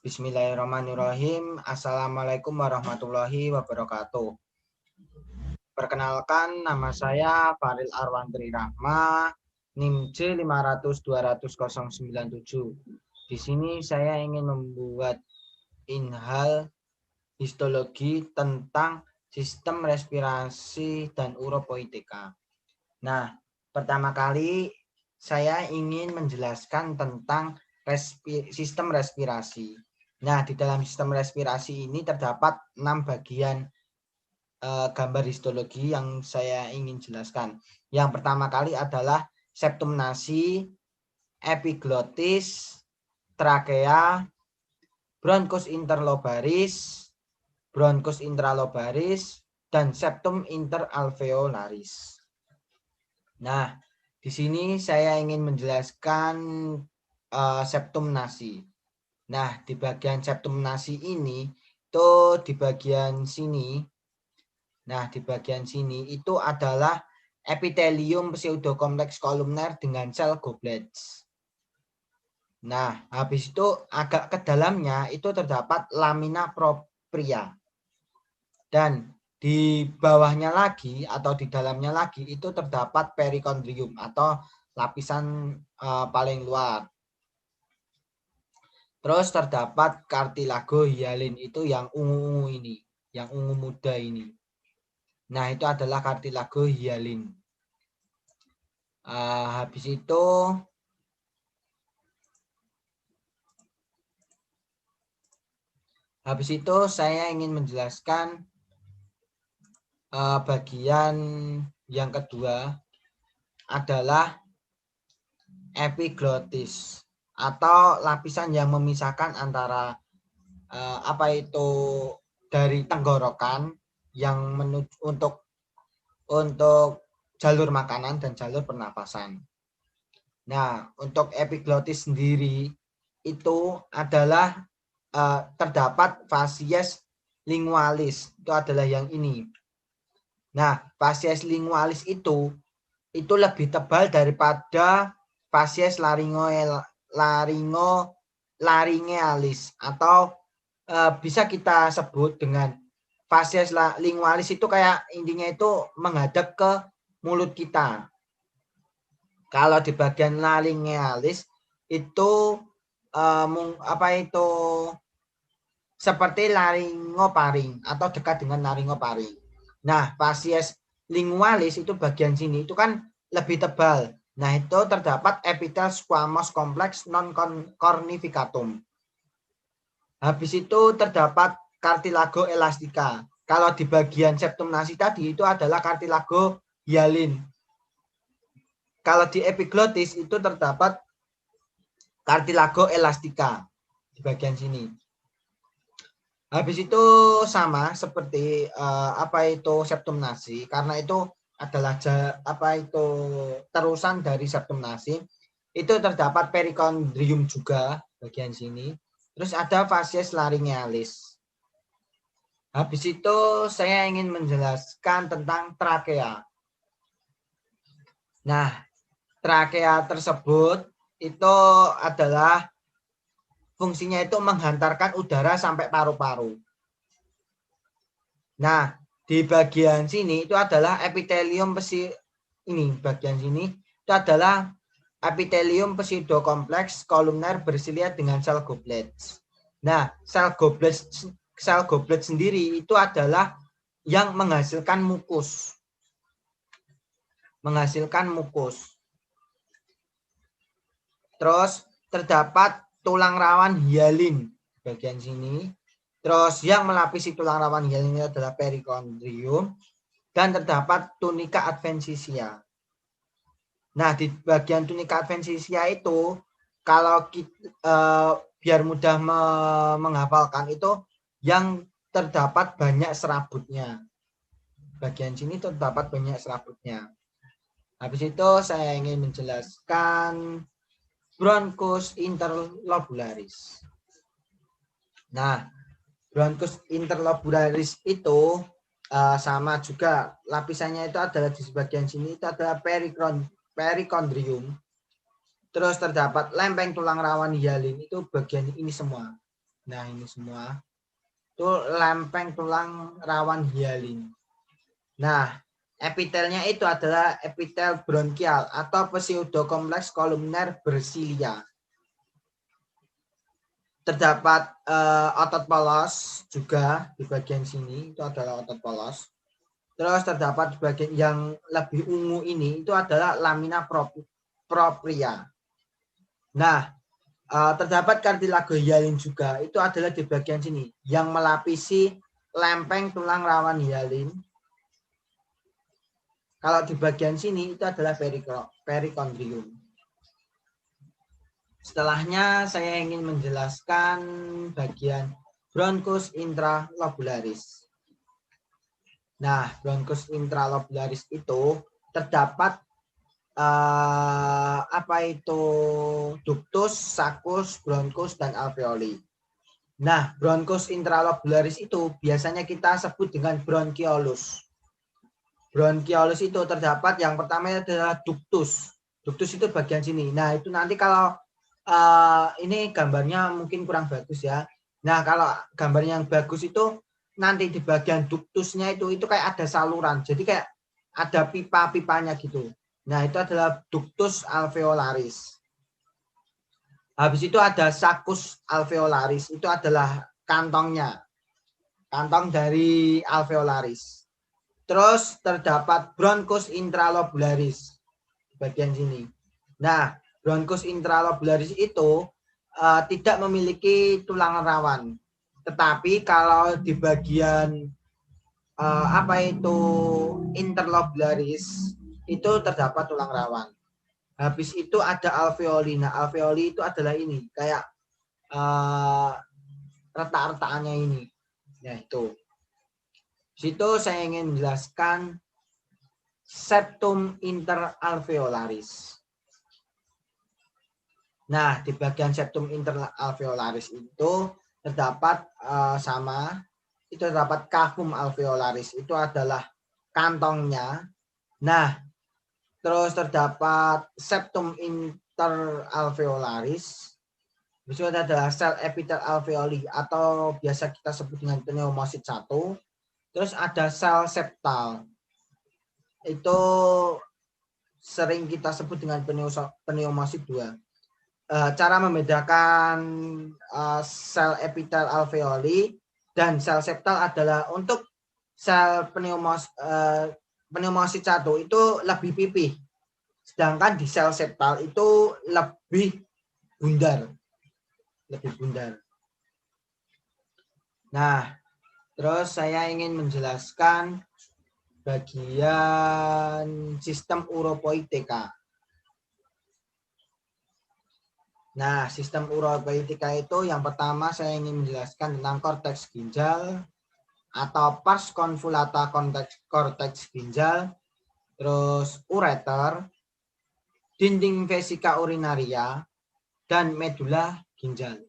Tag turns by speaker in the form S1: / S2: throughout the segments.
S1: Bismillahirrahmanirrahim. Assalamualaikum warahmatullahi wabarakatuh. Perkenalkan, nama saya Faril Arwandri Rahma, NIM J 500-200-097. Di sini saya ingin membuat inhal histologi tentang sistem respirasi dan uropoitika. Nah, pertama kali saya ingin menjelaskan tentang sistem respirasi. Nah, di dalam sistem respirasi ini terdapat 6 bagian gambar histologi yang saya ingin jelaskan. Yang pertama kali adalah septum nasi, epiglotis, trakea, bronkus interlobaris, bronkus intralobaris, dan septum interalveolaris. Nah, di sini saya ingin menjelaskan septum nasi. Nah, di bagian septum nasi ini, itu di bagian sini. Nah, di bagian sini itu adalah epitelium pseudokompleks kolumner dengan sel goblets. Nah, habis itu agak ke dalamnya itu terdapat lamina propria. Dan di bawahnya lagi atau di dalamnya lagi itu terdapat perikondrium atau lapisan paling luar. Terus terdapat kartilago hialin, itu yang ungu-ungu ini, yang ungu muda ini. Nah, itu adalah kartilago hialin. Habis itu saya ingin menjelaskan bagian yang kedua adalah epiglotis atau lapisan yang memisahkan antara dari tenggorokan yang untuk jalur makanan dan jalur pernapasan. Nah, untuk epiglotis sendiri itu adalah terdapat fasies lingualis, itu adalah yang ini. Nah, fasies lingualis itu lebih tebal daripada fasies laringealis atau bisa kita sebut dengan fasies lingualis itu kayak intinya itu menghadap ke mulut kita. Kalau di bagian laringealis itu seperti laringoparing atau dekat dengan laringoparing. Nah, fasies lingualis itu bagian sini itu kan lebih tebal. Nah, itu terdapat epitel squamous kompleks non cornificatum. Habis itu terdapat cartilago elastica. Kalau di bagian septum nasi tadi itu adalah cartilago hialin. Kalau di epiglotis itu terdapat cartilago elastica di bagian sini. Habis itu sama seperti septum nasi, karena itu adalah terusan dari septum nasi. Itu terdapat perikondrium juga bagian sini. Terus ada fasies laringealis. Habis itu saya ingin menjelaskan tentang trakea. Nah, trakea tersebut itu adalah fungsinya itu menghantarkan udara sampai paru-paru. Nah, di bagian sini itu adalah epitelium bagian sini itu adalah epitelium pseudokompleks kolumner bersiliat dengan sel goblets. Nah, sel goblet sendiri itu adalah yang menghasilkan mukus. Terus terdapat tulang rawan hialin bagian sini. Terus yang melapisi tulang rawan hialin ini adalah perikondrium dan terdapat tunica adventisia. Nah, di bagian tunica adventisia itu kalau biar mudah menghafalkan itu yang terdapat banyak serabutnya. Bagian sini terdapat banyak serabutnya. Habis itu saya ingin menjelaskan bronkus interlobularis. Nah, bronkus interlobularis itu sama juga lapisannya itu adalah di sebagian sini itu adalah perikondrium. Terus terdapat lempeng tulang rawan hialin itu bagian ini semua. Nah, ini semua. Itu lempeng tulang rawan hialin. Nah, epitelnya itu adalah epitel bronkial atau pseudokompleks kolumner bersilia. Terdapat otot polos juga di bagian sini, itu adalah otot polos. Terus terdapat di bagian yang lebih ungu ini itu adalah lamina propria. Nah, terdapat kartilago hialin juga, itu adalah di bagian sini yang melapisi lempeng tulang rawan hialin. Kalau di bagian sini itu adalah perikondrium. Setelahnya saya ingin menjelaskan bagian bronchus intralobularis. Nah, bronchus intralobularis itu terdapat apa itu ductus, sacus, bronchus, dan alveoli. Nah, bronchus intralobularis itu biasanya kita sebut dengan bronchiolus. Bronchiolus itu terdapat yang pertama adalah ductus. Ductus itu bagian sini. Nah, itu nanti kalau ini gambarnya mungkin kurang bagus ya. Nah, kalau gambar yang bagus itu nanti di bagian ductusnya itu kayak ada saluran. Jadi kayak ada pipa-pipanya gitu. Nah, itu adalah ductus alveolaris. Habis itu ada sacus alveolaris. Itu adalah kantongnya. Kantong dari alveolaris. Terus terdapat bronchus intralobularis di bagian sini. Nah, bronchus intralobularis itu tidak memiliki tulang rawan. Tetapi kalau di bagian apa itu interlobularis itu terdapat tulang rawan. Habis itu ada alveoli. Nah, alveoli itu adalah ini kayak retak-retakannya ini. Nah, itu. Situ saya ingin menjelaskan septum interalveolaris. Nah, di bagian septum interalveolaris itu terdapat itu terdapat cavum alveolaris, itu adalah kantongnya. Nah, terus terdapat septum interalveolaris, itu adalah sel epitel alveoli atau biasa kita sebut dengan pneumosit 1. Terus ada sel septal, itu sering kita sebut dengan pneumosit 2. Cara membedakan sel epitel alveoli dan sel septal adalah untuk sel pneumosit 1 itu lebih pipih, sedangkan di sel septal itu lebih bundar. Nah, terus saya ingin menjelaskan bagian sistem uropoitika. Nah, sistem uropoitika itu yang pertama saya ingin menjelaskan tentang korteks ginjal atau pars convolata korteks ginjal, terus ureter, dinding vesika urinaria, dan medula ginjal.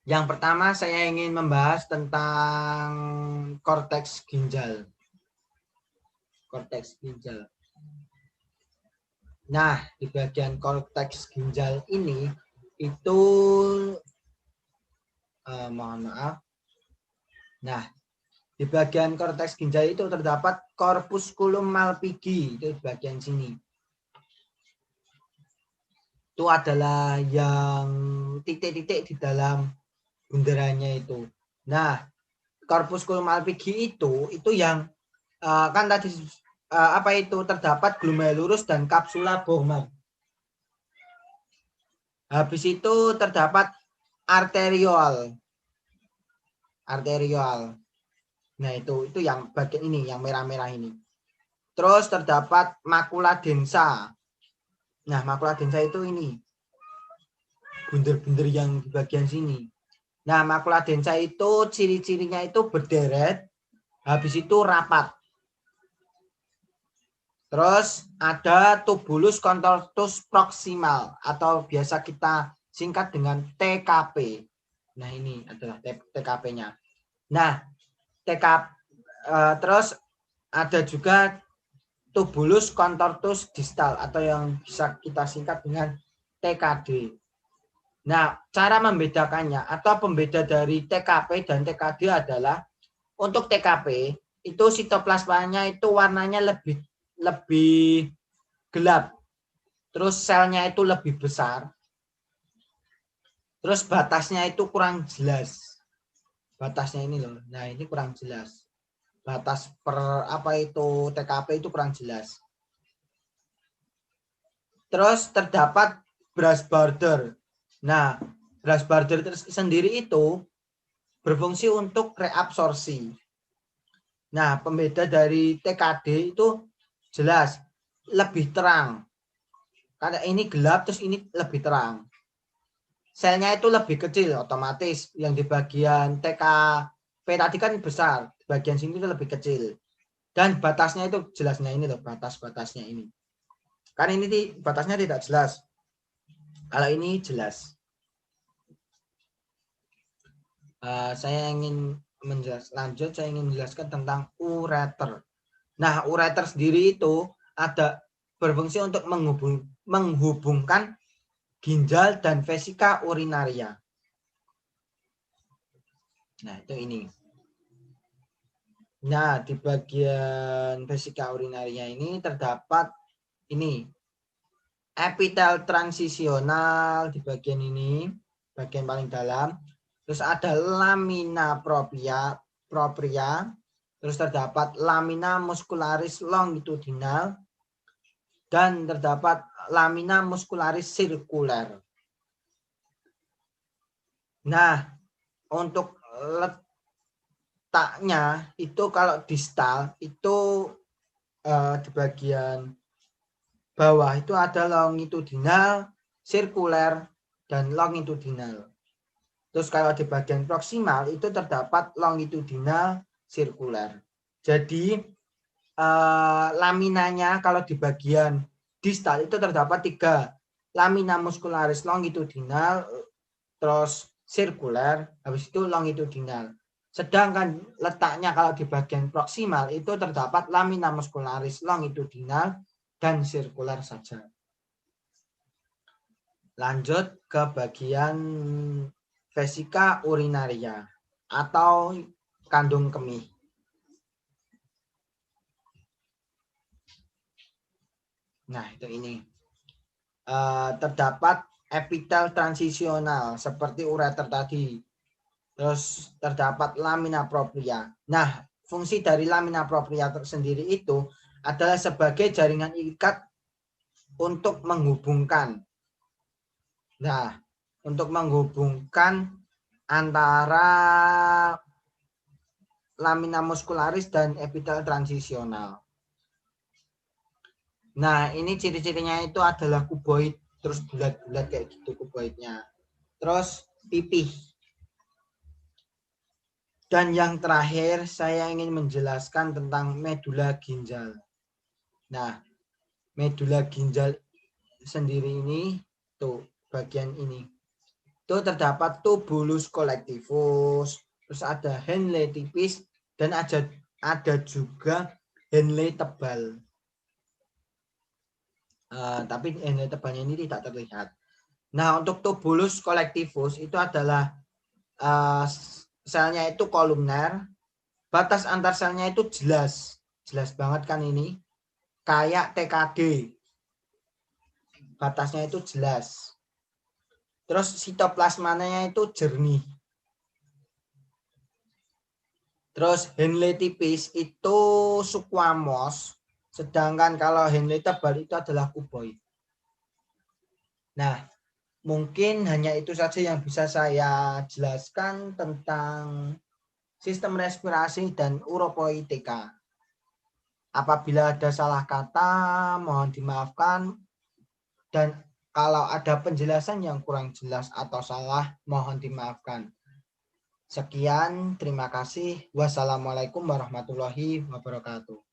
S1: Yang pertama saya ingin membahas tentang korteks ginjal. Korteks ginjal. Nah, di bagian korteks ginjal ini itu mohon maaf. Nah, di bagian korteks ginjal itu terdapat corpusculum malpighi, itu di bagian sini. Itu adalah yang titik-titik di dalam bundarannya itu. Nah, corpusculum malpighi itu yang kan tadi apa itu terdapat glomerulus dan kapsula Bowman. Habis itu terdapat arteriol. Nah, itu yang bagian ini, yang merah-merah ini. Terus terdapat makula densa. Nah, makula densa itu ini. Bunder-bunder yang di bagian sini. Nah, makula densa itu ciri-cirinya itu berderet, habis itu rapat. Terus ada tubulus contortus proximal atau biasa kita singkat dengan TKP. Nah, ini adalah TKP-nya. Nah, terus ada juga tubulus contortus distal atau yang bisa kita singkat dengan TKD. Nah, cara membedakannya atau pembeda dari TKP dan TKD adalah untuk TKP itu sitoplasmanya itu warnanya lebih gelap. Terus selnya itu lebih besar. Terus batasnya itu kurang jelas. Batasnya ini loh. Nah, ini kurang jelas. Batas per apa itu TKP itu kurang jelas. Terus terdapat brush border. Nah, brush border sendiri itu berfungsi untuk reabsorpsi. Nah, pembeda dari TKD itu jelas lebih terang. Karena ini gelap terus ini lebih terang. Selnya itu lebih kecil otomatis. Yang di bagian TKP tadi kan besar, di bagian sini itu lebih kecil. Dan batasnya itu jelasnya ini loh, batas-batasnya ini. Kan ini batasnya tidak jelas. Kalau ini jelas. Saya ingin lanjut, saya ingin menjelaskan tentang ureter. Nah, ureter sendiri itu ada berfungsi untuk menghubungkan ginjal dan vesika urinaria. Nah, itu ini. Nah, di bagian vesika urinaria ini terdapat ini epitel transisional di bagian ini, bagian paling dalam. Terus ada lamina propria, terus terdapat lamina muscularis longitudinal, dan terdapat lamina muscularis sirkuler. Nah, untuk letaknya itu kalau distal itu di bagian bawah itu ada longitudinal, sirkuler, dan longitudinal. Terus kalau di bagian proksimal itu terdapat longitudinal, sirkuler. Jadi laminanya kalau di bagian distal itu terdapat 3. Lamina muscularis longitudinal, terus sirkuler, habis itu longitudinal. Sedangkan letaknya kalau di bagian proksimal itu terdapat lamina muscularis longitudinal dan sirkuler saja. Lanjut ke bagian vesika urinaria atau kandung kemih. Nah, itu ini. Terdapat epitel transisional seperti ureter tadi. Terus terdapat lamina propria. Nah, fungsi dari lamina propria tersendiri itu adalah sebagai jaringan ikat untuk menghubungkan. Nah, untuk menghubungkan antara lamina muscularis dan epitel transisional. Nah, ini ciri-cirinya itu adalah kuboid, terus bulat-bulat kayak gitu kuboidnya. Terus pipih. Dan yang terakhir, saya ingin menjelaskan tentang medula ginjal. Nah, medula ginjal sendiri ini, tuh bagian ini. Itu terdapat tubulus collectivus, terus ada Henle tipis, dan ada juga Henle tebal. Tapi Henle tebalnya ini tidak terlihat. Nah, untuk tubulus collectivus itu adalah selnya itu kolumner, batas antar selnya itu jelas banget kan ini, kayak TKD, batasnya itu jelas. Terus sitoplasmanya itu jernih. Terus Henle tipis itu squamous, sedangkan kalau Henle tebal itu adalah kuboid. Nah, mungkin hanya itu saja yang bisa saya jelaskan tentang sistem respirasi dan uropoietika. Apabila ada salah kata, mohon dimaafkan. Dan kalau ada penjelasan yang kurang jelas atau salah, mohon dimaafkan. Sekian, terima kasih. Wassalamualaikum warahmatullahi wabarakatuh.